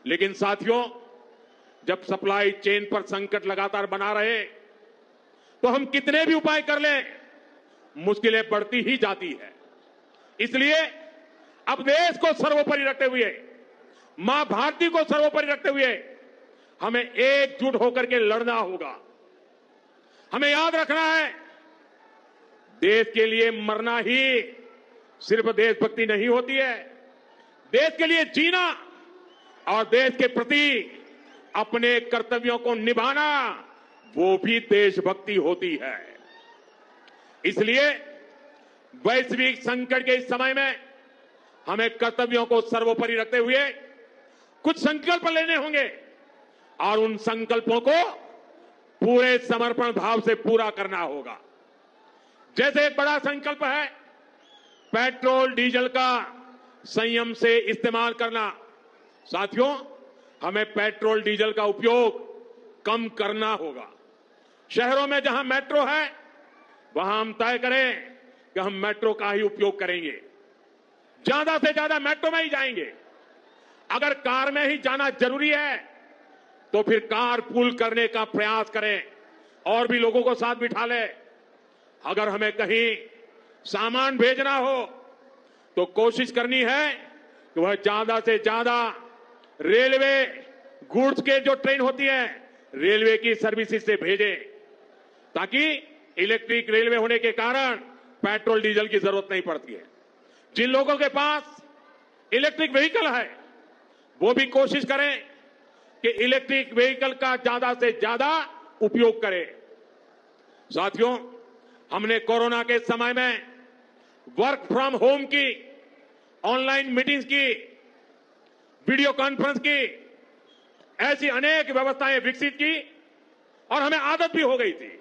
लेकिन साथियों, जब सप्लाई चेन पर संकट लगातार बना रहे तो हम कितने भी उपाय कर लें, मुश्किलें बढ़ती ही जाती है। इसलिए अब देश को सर्वोपरि रखते हुए, मां भारती को सर्वोपरि रखते हुए हमें एकजुट होकर के लड़ना होगा। हमें याद रखना है, देश के लिए मरना ही सिर्फ देशभक्ति नहीं होती है। देश के लिए जीना और देश के प्रति अपने कर्तव्यों को निभाना, वो भी देशभक्ति होती है। इसलिए वैश्विक संकट के इस समय में हमें कर्तव्यों को सर्वोपरि रखते हुए कुछ संकल्प लेने होंगे और उन संकल्पों को पूरे समर्पण भाव से पूरा करना होगा। जैसे एक बड़ा संकल्प है पेट्रोल डीजल का संयम से इस्तेमाल करना। साथियों, हमें पेट्रोल डीजल का उपयोग कम करना होगा। शहरों में जहां मेट्रो है वहां हम तय करें कि हम मेट्रो का ही उपयोग करेंगे, ज्यादा से ज्यादा मेट्रो में ही जाएंगे। अगर कार में ही जाना जरूरी है तो फिर कार पूल करने का प्रयास करें और भी लोगों को साथ बिठा ले। अगर हमें कहीं सामान भेजना हो तो कोशिश करनी है कि वह ज्यादा से ज्यादा रेलवे गुड्स के जो ट्रेन होती है रेलवे की सर्विसेज से भेजें, ताकि इलेक्ट्रिक रेलवे होने के कारण पेट्रोल डीजल की जरूरत नहीं पड़ती है। जिन लोगों के पास इलेक्ट्रिक व्हीकल है वो भी कोशिश करें कि इलेक्ट्रिक व्हीकल का ज्यादा से ज्यादा उपयोग करें। साथियों, हमने कोरोना के समय में वर्क फ्रॉम होम की, ऑनलाइन मीटिंग्स की, वीडियो कॉन्फ्रेंस की, ऐसी अनेक व्यवस्थाएं विकसित की और हमें आदत भी हो गई थी।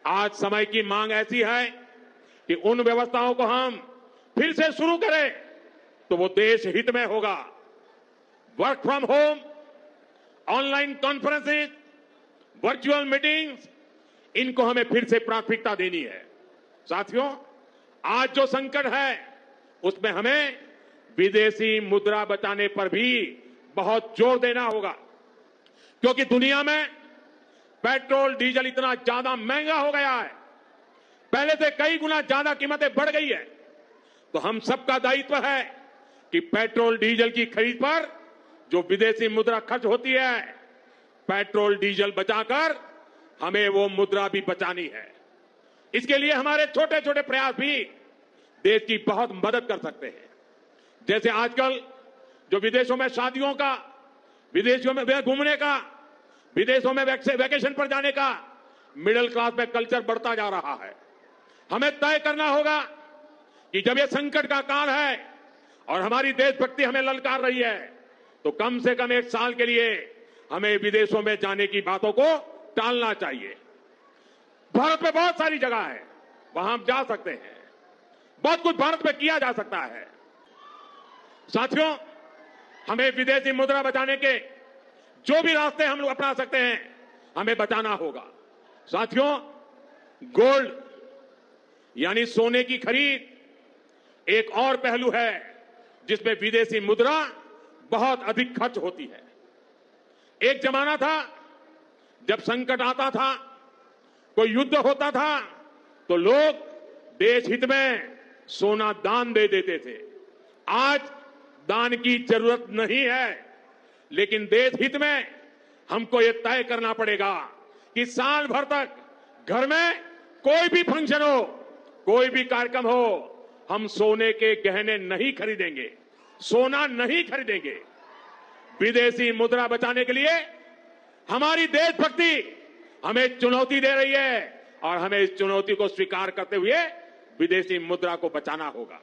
आज समय की मांग ऐसी है कि उन व्यवस्थाओं को हम फिर से शुरू करें तो वो देश हित में होगा। Work from home, online conferences, virtual meetings, इनको हमें फिर से प्राथमिकता देनी है। साथियों, आज जो संकट है उसमें हमें विदेशी मुद्रा बचाने पर भी बहुत जोर देना होगा, क्योंकि दुनिया में पेट्रोल डीजल इतना ज्यादा महंगा हो गया है, पहले से कई गुना ज्यादा कीमतें बढ़ गई है। तो हम सबका दायित्व है कि पेट्रोल डीजल की खरीद पर जो विदेशी मुद्रा खर्च होती है, पेट्रोल डीजल बचाकर हमें वो मुद्रा भी बचानी है। इसके लिए हमारे छोटे छोटे प्रयास भी देश की बहुत मदद कर सकते हैं। जैसे आजकल जो विदेशों में शादियों का, विदेशों में घूमने का, विदेशों में वैकेशन पर जाने का मिडिल क्लास में कल्चर बढ़ता जा रहा है। हमें तय करना होगा कि जब ये संकट का काल है और हमारी देशभक्ति हमें ललकार रही है तो कम से कम एक साल के लिए हमें विदेशों में जाने की बातों को टालना चाहिए। भारत में बहुत सारी जगह है वहां हम जा सकते हैं, बहुत कुछ भारत में किया जा सकता है। साथियों, हमें विदेशी मुद्रा बचाने के जो भी रास्ते हम लोग अपना सकते हैं हमें बचाना होगा। साथियों, गोल्ड यानी सोने की खरीद एक और पहलू है जिसमें विदेशी मुद्रा बहुत अधिक खर्च होती है। एक जमाना था जब संकट आता था, कोई युद्ध होता था तो लोग देश हित में सोना दान दे देते थे। आज दान की जरूरत नहीं है, लेकिन देश हित में हमको ये तय करना पड़ेगा कि साल भर तक घर में कोई भी फंक्शन हो, कोई भी कार्यक्रम हो, हम सोने के गहने नहीं खरीदेंगे, सोना नहीं खरीदेंगे। विदेशी मुद्रा बचाने के लिए हमारी देशभक्ति हमें चुनौती दे रही है और हमें इस चुनौती को स्वीकार करते हुए विदेशी मुद्रा को बचाना होगा।